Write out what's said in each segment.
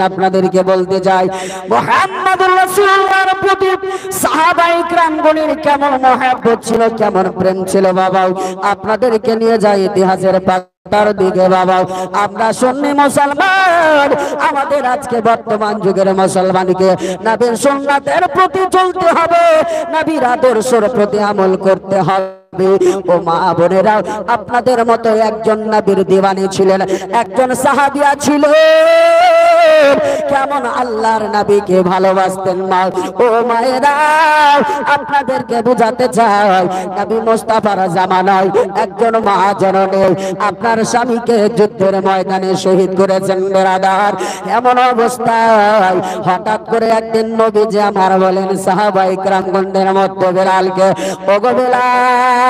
আপনাদেরকে বলতে চাই মুহাম্মদুর রাসূলুল্লাহর প্রতি সাহাবায়ে কিরামগণের কেমন মহব্বত ছিল, কেমন প্রেম ছিল বাবা। আপনাদেরকে নিয়ে যাই ইতিহাসের পাতার দিকে বাবা। আমরা সুন্নি মুসলমান, আমাদের আজকে বর্তমান যুগের মুসলমানকে নবীর সুন্নাতের প্রতি চলতে হবে, নবীর আদর্শের প্রতি আমল করতে হবে। ও মা বোনেরা, আপনাদের মতো একজন নবীর দিওয়ানি ছিলেন, একজন সাহাবিয়া ছিল, কেমন আল্লাহর নবীকে ভালোবাসতেন মা। ও মায়েরা, আপনাদেরকে বোঝাতে চাই, নবী মুস্তাফার জামানায় একজন মা জননী আপনার স্বামীকে যুদ্ধের ময়দানে শহীদ করেছেন বেরাদার। এমন অবস্থায় হঠাৎ করে একদিন নবীজি আমার বলেন সাহাবায়ে কিরামগণের মধ্যে বেলালকে, ওগো বেলাল,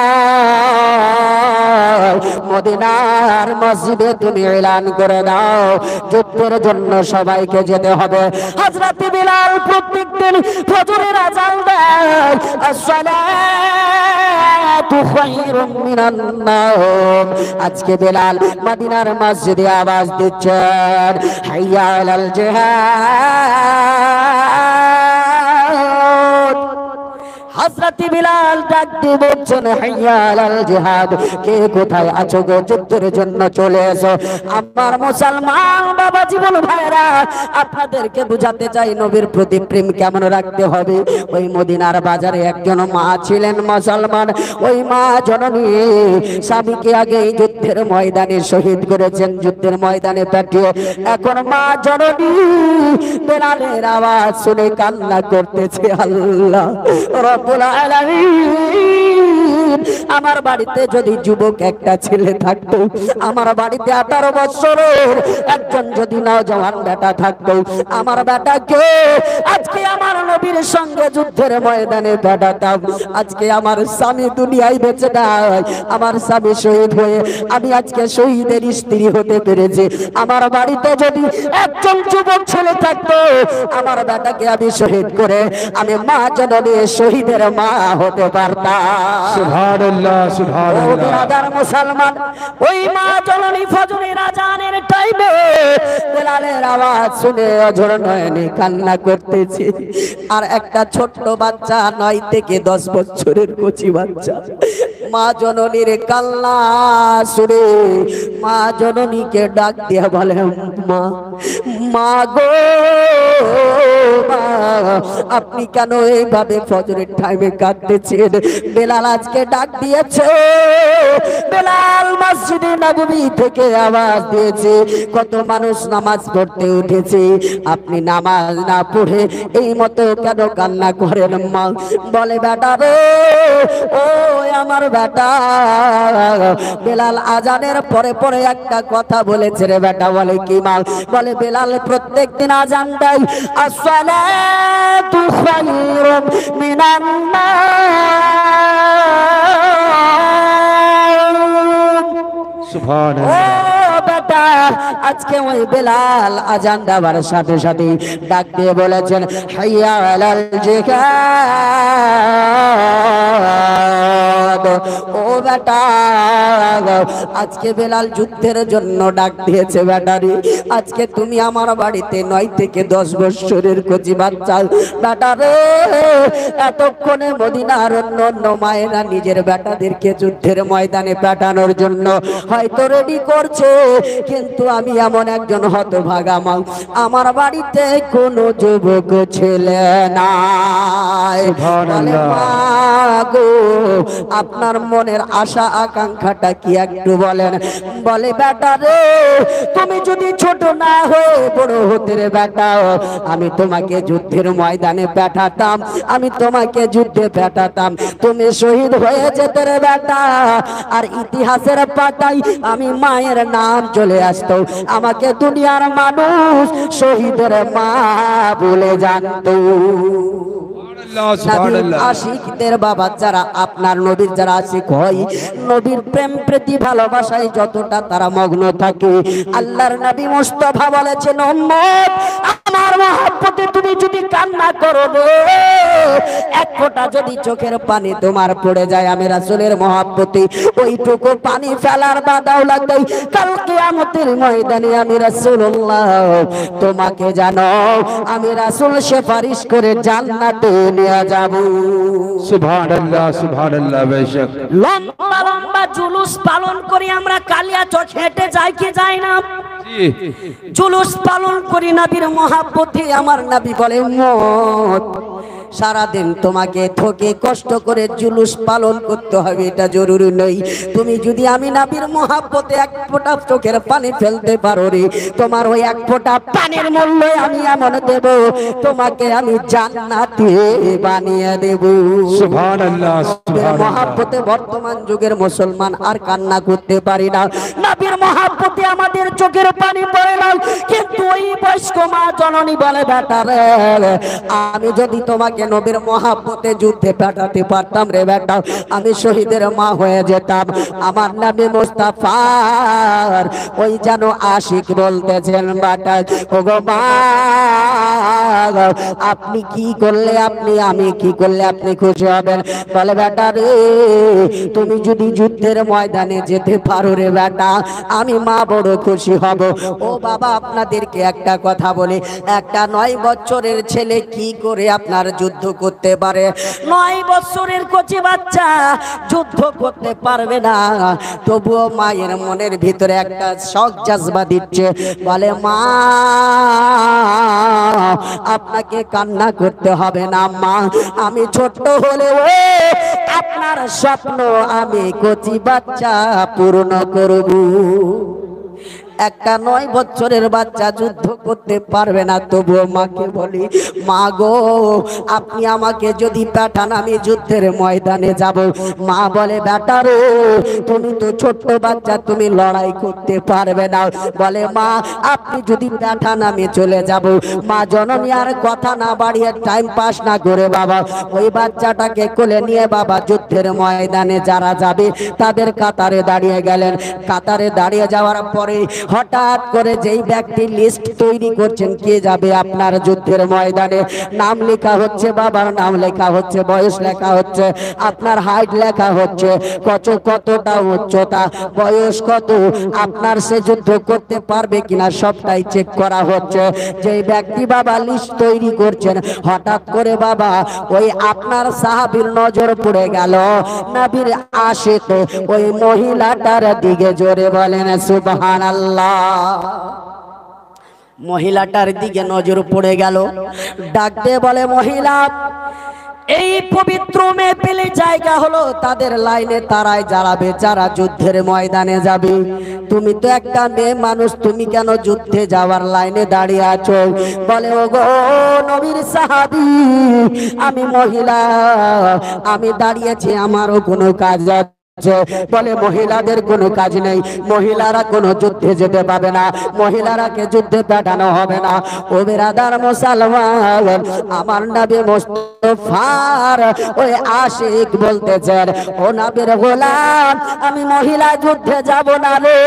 মদিনার মসজিদে তুমি এলান করে দাও যুদ্ধের জন্য সবাইকে যেতে হবে। হযরত বিলাল প্রত্যেকদিন ফজরের আযান দেয়, আসসালাতু খায়রুম মিনান নাওম। আজকে বিলাল মদিনার মসজিদে আওয়াজ দিচ্ছেন, হাইয়া আলাল জিহাদ। হযরত বিলাল ডাক দিয়ে বলছেন, হাইয়া আলাল জিহাদ, কে কোথায় আছো গো, যুদ্ধের জন্য চলে এসো। আমার মুসলমান বাবা জীবন ভাইরা, আপনাদেরকে বুঝাতে চাই নবীর প্রতি প্রেম কেমন রাখতে হবে। ওই মদিনার বাজারে একজন মা ছিলেন মুসলমান, ওই মা জননী স্বামীকে আগে যুদ্ধের ময়দানে শহীদ করেছেন, যুদ্ধের ময়দানে পাঠিয়ে এখন মা জননী বেলালের আওয়াজ শুনে কান্না করতেছে। আল্লাহ রব্বুল আলামিন, আমার বাড়িতে যদি যুবক একটা ছেলে থাকতো, আমার বাড়িতে 18 বছরের একজন যদি নওজওয়ান বেটা থাকতো, আমার বেটাকে আজকে আমার নবীর সঙ্গে যুদ্ধের ময়দানে পাঠাতাম। আজকে আমার স্বামী দুনিয়ায় বেঁচে নাই, আমার স্বামী শহীদ হয়ে আমি আজকে শহীদের স্ত্রী হতে পেরেছি। আমার বাড়িতে যদি একজন যুবক ছেলে থাকতো, আমার বেটাকে আমি শহীদ করে আমি মা জননী শহীদের মা হতে পারতাম। সুবহানাল্লাহ, সুবহানাল্লাহ। মুসলমান, ওই মা জননী ফজরের আযানের টাইমে বেলালের আওয়াজ শুনে অঝর নয়নে কান্না করতেছে। আর একটা ছোট্ট বাচ্চা 9 থেকে 10 বছরের কচি বাচ্চা মা জননীর কান্না শুনে মা জননীকে ডাক দিয়ে বলে, মা, মা গো, আপনি কেন এইভাবে ফজরের টাইমে কাঁদতেছেন? বেলাল আজকে ডাক দিয়েছে, বেলাল মসজিদে নববী থেকে আওয়াজ দিয়েছে, কত মানুষ নামাজ পড়তে উঠেছে, আপনি নামাজ না পড়ে এই মতো কেন কান্না করেন? মা বলে, বেটা রে, ও আমার বেটা, বেলাল আজানের পরে পরে একটা কথা বলেছে রে বেটা। বলে কি মা? বলে বেলাল প্রত্যেকদিন আজান দেয়, আসসালাতু খায়রুম মিনান নাওম। সুবহানাল্লাহ। আজকে ওই বেলাল আজান দেওয়ার সাথে সাথে ডাক দিয়ে বলেছেন, হাইয়া আলাল জিহাদ। ও বেটা, আজকে বেলাল যুদ্ধের জন্য ডাক দিয়েছে। বেটারি, আজকে তুমি আমার বাড়িতে 9 থেকে 10 বছরের কচি বাচ্চা বেটা রে, এতক্ষণে মদিনার অন্য মায়েরা নিজের বেটাদেরকে যুদ্ধের ময়দানে পাঠানোর জন্য হয়তো রেডি করছে, কিন্তু আমি এমন একজন হতভাগা মা, আমার বাড়িতে কোনো যুবক ছেলে নাই। মা গো, আপনার মনের আশা আকাঙ্ক্ষাটা কি একটু বলেন? বলে, বেটা রে, তুমি যদি ছোট না হয়ে বড় হতে রে বেটা, আমি তোমাকে যুদ্ধের ময়দানে পাঠাতাম, আমি তোমাকে যুদ্ধে পাঠাতাম, তুমি শহীদ হয়ে যেতে রে বেটা, আর ইতিহাসের পাতায় আমি মায়ের নাম চলে আসতো, আমাকে দুনিয়ার মানুষ শহীদের মা বলে জানতো। আশিকদের বাবা যারা আপনার নবীর যারা আশিক হয়, নবীর প্রেম প্রীতি ভালোবাসায় যতটা তারা মগ্ন থাকে, আল্লাহর নবী মুস্তাফা বলেছেন, উম্মত আমার মহব্বতে তুমি যদি কান্না করো রে, এক ফোঁটা যদি চোখের পানি তোমার পড়ে যায় আমি রাসূলের মহব্বতে, ওইটুকু পানি ফেলার বাদাওলাতে কাল কিয়ামতের ময়দানে আমি রাসূলুল্লাহ তোমাকে জানো আমি রাসূল সুপারিশ করে জান্নাতে নিয়ে যাব। সুবহানাল্লাহ সুবহানাল্লাহ। বেশক লম্বা লম্বা জুলুস পালন করি আমরা, কালিয়াচক হেঁটে যাই কি যাই না? জি জুলুস পালন করি নবীর মহব্বতে। আমার নবী বলে মত সারাদিন তোমাকে থকে কষ্ট করে জুলুস পালন করতে হবে এটা জরুরি নই। তুমি যদি আমি নবীর মহব্বতে এক ফোঁটা চোখের পানি ফেলতে পারো রে, তোমার ওই এক ফোঁটা পানির মূল্য আমি এমন দেব তোমাকে আমি জান্নাতে বানিয়ে দেব। সুবহানাল্লাহ সুবহানাল্লাহ। মহব্বতে বর্তমান যুগের মুসলমান আর কান্না করতে পারি না, নবীর মহব্বতে আমাদের চোখের পানি পড়ে না। কিন্তু ওই বয়স্ক মা জননী বলে বেটা রে, আমি যদি তোমাকে নবীর মহব্বতে যুদ্ধে পাঠাতে পারতাম রে বেটা, আমি শহীদের মা হয়ে যেতাম। আমার নবী মুস্তাফার ওই যেন আশিক বলতেছেন বেটা ওগো মা, আপনি কি করলে আপনি আমি কি করলে আপনি খুশি হবেন? বলে বেটা রে, তুমি যদি যুদ্ধের ময়দানে যেতে পারো রে বেটা, আমি মা বড় খুশি হব। ও বাবা, আপনাদেরকে একটা কথা বলি, একটা 9 বছরের ছেলে কি করে আপনার যুদ্ধ করতে পারে? 9 বছরের কচি বাচ্চা যুদ্ধ করতে পারবে না, তবুও মায়ের মনের ভিতরে একটা শখ জজবা দিচ্ছে, বলে মা আপনাকে কান্না করতে হবে না মা, আমি ছোট্ট হলেও আপনার স্বপ্ন আমি কচি বাচ্চা পূর্ণ করব। একটা 9 বছরের বাচ্চা যুদ্ধ করতে পারবে না, তবুও মাকে বলি মা গো আপনি আমাকে যদি পাঠান আমি যুদ্ধের ময়দানে যাব। মা বলে বেটা রে, তুমি তো ছোট্ট বাচ্চা, তুমি লড়াই করতে পারবে না। বলে মা আপনি যদি পাঠান আমি চলে যাব। মা জননী আর কথা না বাড়িয়ে টাইম পাস না করে বাবা ওই বাচ্চাটাকে কোলে নিয়ে বাবা যুদ্ধের ময়দানে যারা যাবে তাদের কাতারে দাঁড়িয়ে গেলেন। কাতারে দাঁড়িয়ে যাওয়ার পরে হঠাৎ করে যেই ব্যক্তি লিস্ট তৈরি করছেন কে যাবে আপনার যুদ্ধের ময়দানে, নাম লেখা হচ্ছে, বাবার নাম লেখা হচ্ছে, বয়স লেখা হচ্ছে, আপনার হাইট লেখা হচ্ছে, কতটা উচ্চতা, বয়স কত, আপনার সে যুদ্ধ করতে পারবে কিনা সবটাই চেক করা হচ্ছে। যেই ব্যক্তি বাবা লিস্ট তৈরি করছেন হঠাৎ করে বাবা ওই আপনার সাহাবীর নজর পড়ে গেল নবীর আশিক ওই মহিলাটার দিকে। জোরে বলেন সুবহানাল্লাহ। মহিলাটার দিকে নজর পড়ে গেল, ডাক দিয়ে বলে মহিলা এই পবিত্র মেহফিলে জায়গা হলো তাদের লাইনে তারাই জ্বালাবে যারা যুদ্ধের ময়দানে যাবে। তুমি তো একটা মেয়ে মানুষ, তুমি কেন যুদ্ধে যাওয়ার লাইনে দাঁড়িয়ে আছো? বলে ওগো নবীর সাহাবী, আমি মহিলা, আমি দাঁড়িয়েছি, আমারও কোনো কাজ আছে। বলে মহিলাদের কোনো কাজ নেই, মহিলারা কোনো যুদ্ধে যেতে পাবে না, মহিলারাকে যুদ্ধে পাঠানো হবে না। ও বেরাদার মুসলমান, আমার নবী মুস্তাফার ওই আশিক বলতেছেন ও নবীর গোলাম, আমি মহিলা যুদ্ধে যাব না রে,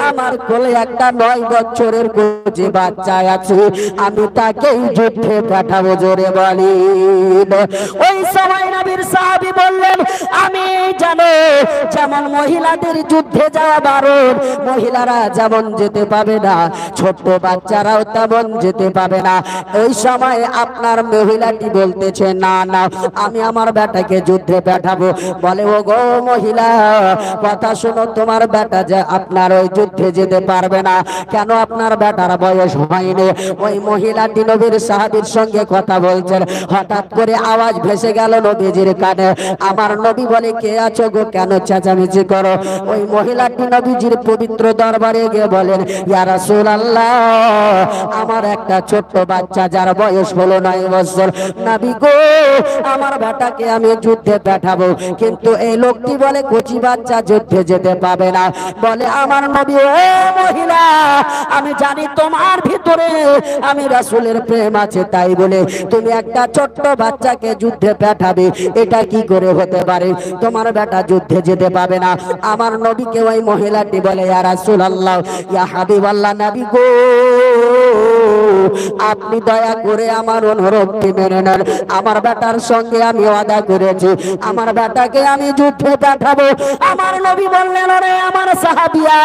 আমার কোলে একটা 9 বছরের কচি বাচ্চা আছে, আমি তাকেই যুদ্ধে পাঠাবো। জোরে বলি। ওই সময় নবীর সাহাবী বললেন আমি জানো যেমন মহিলাদের যুদ্ধে যাওয়া বারণ, মহিলারা যেমন যেতে পাবে না ছোট্ট বাচ্চারাও তেমন যেতে পাবে না। ওই সময় আপনার মহিলাটি বলতেছে না না আমি আমার বেটাকে যুদ্ধে পাঠাবো। বলে ও গো মহিলা কথা শোনো, তোমার বেটা যে আপনার ওই যুদ্ধে যেতে পারবে না। কেন? আপনার বেটার বয়স হয়নি। ওই মহিলাটি নবীর সাহাবীর সঙ্গে কথা বলছেন, হঠাৎ করে আওয়াজ ভেসে গেল নবীজির কানে। আমার নবী বলে কে আছো গো, কেন চেঁচামেচি করো? ওই মহিলাটি নবীজির পবিত্র দরবারে গিয়ে বলেন ইয়া রাসূলুল্লাহ, আমার একটা ছোট্ট বাচ্চা যার বয়স হলো 9 বছর, নবী গো আমার বেটাকে আমি যুদ্ধে পাঠাবো, কিন্তু এই লোকটি বলে কচি বাচ্চা যুদ্ধে যেতে পাবে না। বলে আমার নবী ও মহিলা, আমি জানি তোমার ভিতরে আমি রাসূলের প্রেম আছে, তাই বলে তুমি একটা ছোট্ট বাচ্চাকে যুদ্ধে পাঠাবে, এটা কি করে হতে পারে? তোমার বেটা যুদ্ধে যেতে পাবে না। আমার নবীকে ওই মহিলাটি বলে ইয়া রাসূলুল্লাহ, ইয়া হাবিবাল্লাহ, নবী গো আপনি দয়া করে আমার অনুরোধটি মেনে নেন। আমার বেটার সঙ্গে আমি ওয়াদা করেছি, আমার বেটাকে আমি যুদ্ধে পাঠাবো। আমার নবী বললেন, ওরে আমার সাহাবিয়া,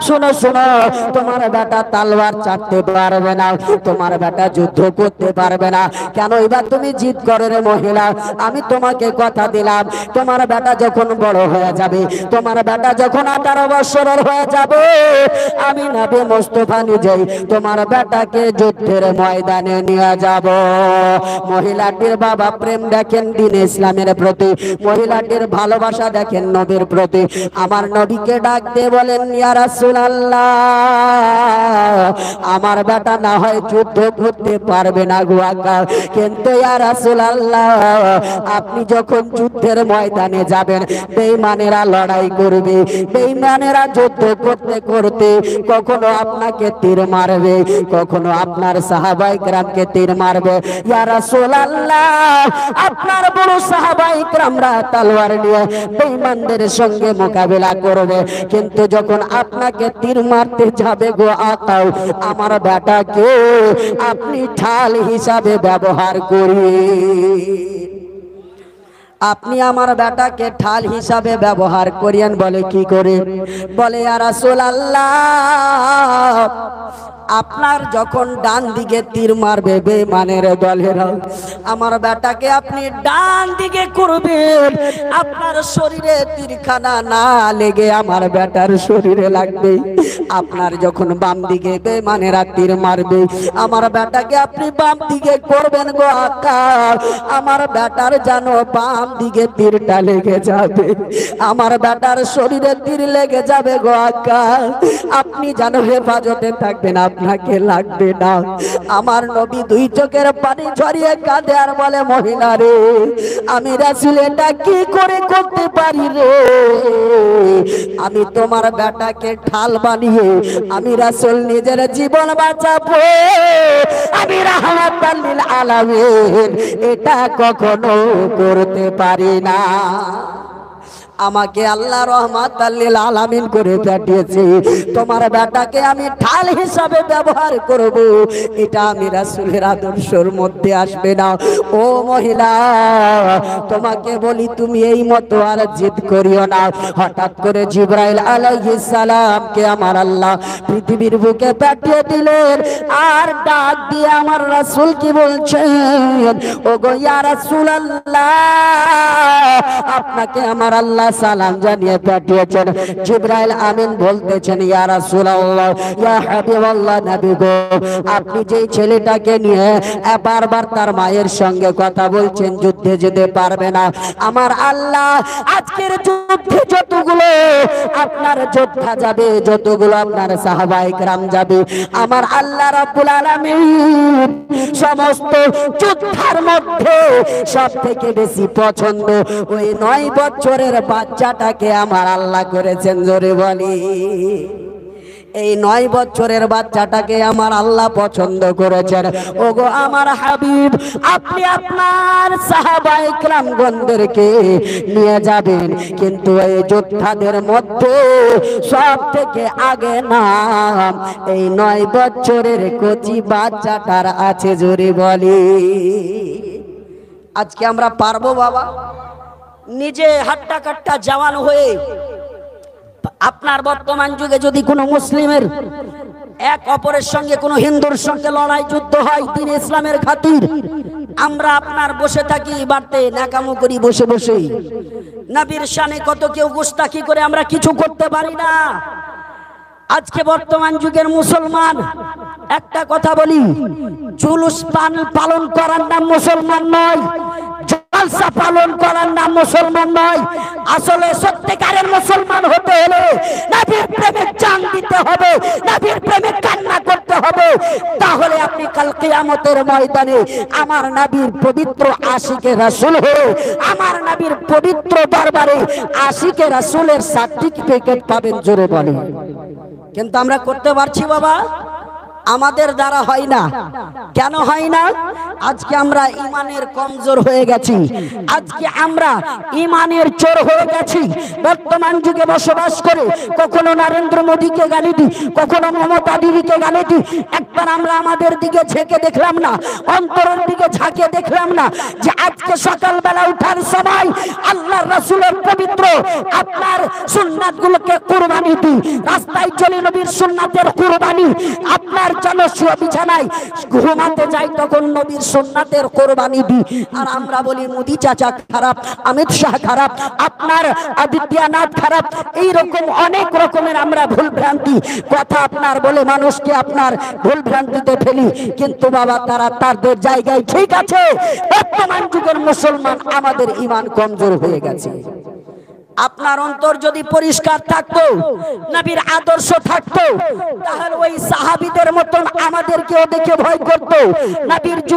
শোনো শোনো, তোমার বেটা তলোয়ার চাটতে পারবে না, তোমার বেটা যুদ্ধ করতে পারবে না। কেন এবার তুমি জিদ করো রে মহিলা? আমি তোমাকে কথা দিলাম, তোমার বেটা যখন বড় হয়ে যাবে, তোমার বেটা যখন 18 বছরের হয়ে যাবে, আমি নবী মুস্তাফা নিজেই তোমার বেটাকে যুদ্ধের ময়দানে নিয়ে যাব। মহিলাটির বাবা প্রেম দেখেন দ্বীন ইসলামের প্রতি, মহিলাটির ভালোবাসা দেখেন নবীর প্রতি। আমার নবীকে ডাক দিয়ে বলেন, ইয়া রাসূলুল্লাহ, আমার বেটা না হয় যুদ্ধ করতে পারবে না গো আকা, কিন্তু ইয়া রাসূলুল্লাহ, আপনি যখন যুদ্ধের ময়দানে যাবেন, বেঈমানেরা লড়াই করবে, বেঈমানেরা যুদ্ধ করতে করতে কখনো আপনাকে তীর মারবে, কখনো আপনার সাহাবায়ে কেরামকে তীর মারবে। ইয়া রাসূলুল্লাহ, আপনার বড় সাহাবায়ে কেরামরা তলোয়ার নিয়ে বেঈমানদের সঙ্গে মোকাবেলা করবে, কিন্তু যখন আপনাকে তীর মারতে যাবে গো আকা, আমার বেটাকে আপনি ঢাল হিসাবে ব্যবহার করিয়ে, আপনি আমার বেটাকে ঢাল হিসাবে ব্যবহার করিয়েন। বলে কি করে? বলে, ইয়া রাসূলুল্লাহ, আপনার যখন ডান দিকে তীর মারবে বেঈমানের দলেরা, আমার বেটাকে আপনি ডান দিকে করবেন, আপনার শরীরে তীরখানা না লেগে আমার বেটার শরীরে লাগবে। আপনার যখন বাম দিকে বেঈমানেরা তীর মারবে, আমার বেটাকে আপনি বাম দিকে করবেন গো আকা, আমার বেটার যেন বাম দিকে তীরটা লেগে যাবে, আমার বেটার শরীরে তীর লেগে যাবে গো আকা, আপনি যেন হেফাজতে থাকবেন, আপনাকে লাগবে না। আমার নবী দুই চোখের পানি ঝরিয়ে কাঁদে আর বলে, মহিলা রে, আমি রাসূল এটা কি করে করতে পারি রে? আমি তোমার বেটাকে ঢাল বানিয়ে আমি রাসূল নিজের জীবন বাঁচাবো, আমি রাহমাতাল লিল আলামিন এটা কখনো করতে পারি না। আমাকে আল্লাহ রহমাতাল লিল আলামিন করে পাঠিয়েছে, তোমার বেটাকে আমি ঢাল হিসাবে ব্যবহার করব, এটা আমি রাসূলের আদর্শের মধ্যে আসবে না। ও মহিলা, তোমাকে বলি, তুমি এই মতো আর জিদ করিও না। হঠাৎ করে জিবরাইল আলাইহিস সালামকে আমার আল্লাহ পৃথিবীর বুকে পাঠিয়ে দিলেন, আর ডাক দিয়ে আমার রাসূল কি বলছেন, ওগো ইয়া রাসূলুল্লাহ, আপনাকে আমার আল্লাহ সালাম জানিয়ে পাঠিয়েছেন। জিবরাইল আমিন বলতেছেন, ইয়া রাসূলুল্লাহ, ইয়া হাবিবাল্লাহ, নবী গো, আপনি যেই ছেলেটাকে নিয়ে বারবার তার মায়ের সঙ্গে কথা বলছেন, যুদ্ধে যেতে পারবে না, আমার আল্লাহ আজকের যুদ্ধে যতগুলো আপনার যোদ্ধা যাবে, যতগুলো আপনার সাহাবায়ে কেরাম যাবে, আমার আল্লাহ রাব্বুল আলামিন সমস্ত যোদ্ধার মধ্যে সবথেকে বেশি পছন্দ ওই 9 বছরের বাচ্চাটাকে আমার আল্লাহ করেছেন। জোরে বলি, এই 9 বছরের বাচ্চাটাকে আমার আল্লাহ পছন্দ করেছেন। ওগো আমার হাবিব, আপনি আপনার সাহাবায়ে কেরামগণদেরকে নিয়ে যাবেন, কিন্তু এই যোদ্ধাদের মধ্যে সব থেকে আগে নাম এই 9 বছরের কচি বাচ্চাটার আছে। জোরে বলি, আজকে আমরা পারবো বাবা নিজে হাট্টা কাট্টা জওয়ান হয়ে? আপনার বর্তমান যুগে যদি কোনো মুসলিমের এক অপরের সঙ্গে কোনো হিন্দুর সঙ্গে লড়াই যুদ্ধ হয় দ্বীন ইসলামের খাতির, আমরা আপনার বসে থাকি বাড়তে নাকামো করি বসে বসে, নবীর শানে কত কেউ গোস্তাখি করে, আমরা কিছু করতে পারি না। আজকে বর্তমান যুগের মুসলমান, একটা কথা বলি, জুলুস পালন করার নাম মুসলমান নয়, জলসা পালন করার নাম মুসলমান নয়। আসলে সত্যিকারের মুসলমান হতে হলে নবীর প্রেমে জান দিতে হবে, নবীর প্রেমে কান্না করতে হবে, তাহলে আপনি কাল কিয়ামতের ময়দানে আমার নবীর পবিত্র আশিকে রাসূল হয়ে আমার নবীর পবিত্র দরবারে আশিকে রাসূলের সার্টিফিকেট পাবেন। জোরে বলেন। কিন্তু আমরা করতে পারছি বাবা? আমাদের দ্বারা হয় না। কেন হয় না? আজকে আমরা ইমানের কমজোর হয়ে গেছি, আজকে আমরা ইমানের চোর হয়ে গেছি। বর্তমান যুগে বসবাস করে কখনো নরেন্দ্র মোদীকে গালি দিই, কখনো মমতা দিদিকে গালি দিই। একবার আমরা আমাদের দিকে ঝেঁকে দেখলাম না, অন্তরের দিকে ঝাঁকে দেখলাম না যে আজকে সকালবেলা উঠার সময় আল্লাহর রাসূলের পবিত্র আপনার সুন্নাতগুলোকে কুরবানি দিই, রাস্তায় চলে নবীর সুন্নাতের কুরবানি। আপনার জনসুয়া বিছানায় ঘুমাতে যাই তখন নবীর সুন্নাতের কুরবানি দিই। আর আমরা বলি মোদি চাচা খারাপ, অমিত শাহ খারাপ, আপনার আদিত্যনাথ খারাপ। এইরকম অনেক রকমের আমরা ভুল ভ্রান্তি কথা আপনার বলে মানুষকে আপনার ভুল ভ্রান্তিতে ফেলি। কিন্তু বাবা তারা তাদের জায়গায় ঠিক আছে। বর্তমান যুগের মুসলমান আমাদের ঈমান কমজোর হয়ে গেছে। আপনার অন্তর যদি পরিষ্কার থাকতো, নবীর আদর্শ থাকতো, তাহলে ওই সাহাবীদের মতন আমাদেরকেও দেখে ভয় করতো। নবীর